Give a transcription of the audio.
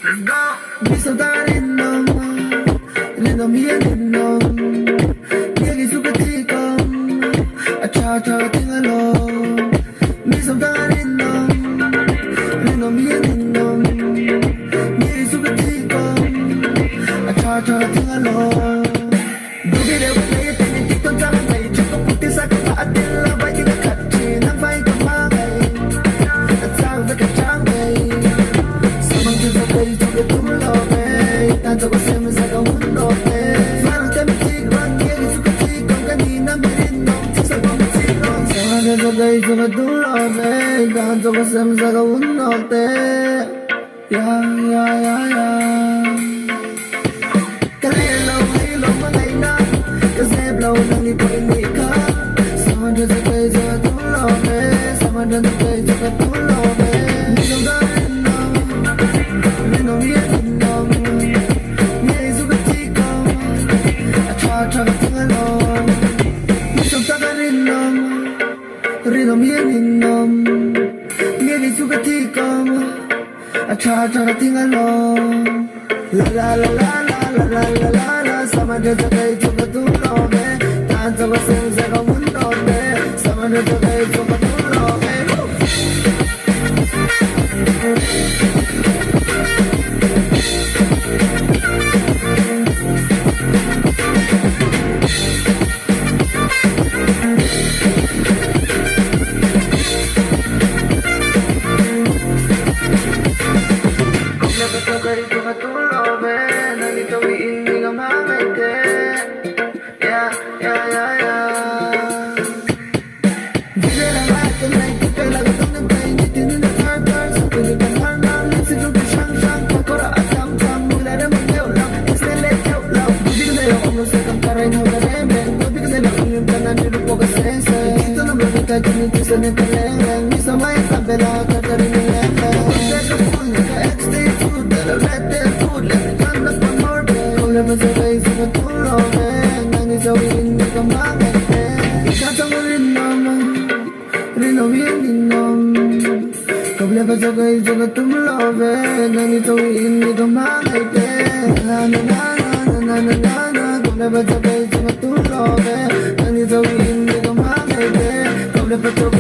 Bisa tarin ng rinawm Yagi suka tikam Acha tingalong Bisa tarin ng rinawm Yagi suka tikam Acha tingalong Dugi de wala ya tinitik ton sa kantay Chako puti sa kapaatil Labay di ka katsi Nang fay kamangay At sa kachangay Samang jazabay Tuga tumulokay Tanto ko siya masaga unokay Parang tamitig Rang yagi suka tikam Kanina mirinong Tisa pamatikong Samang jazabay Tuga tumulokay Tanto ko siya masaga unokay Yeah Lâu nang đi quay đi cả, sao anh cho cây cho tôi lo về, sao anh cho cây cho tôi lo về. Mình không có nên nồng, nghe dù có chỉ có, cha cái tiếng anh lo. Mình không có nên nồng, nghe dù có chỉ có, cha cái tiếng anh lo. La la la la la la la la la, sao anh cho cây cho tôi lo về. Tanto ko sa kamundote Sama na to kayo sa patuloke Kung dapat ka kayo sa patuloke Nandito hindi ka makaite Sa nagkaleng Misa may sabela Katarin ng leng Teka phone Naka-extay food Dala red food Let me turn up one more day Kung laban sa kayo sa matulog Nang isawin Hindi ka makete Ikatang mo rinawm Kung laban sa kayo sa matulog Nang isawin Hindi ka makete Na na na na na na na na Kung laban sa kayo sa matulog Nang isawin Hindi ka makete Kung laban sa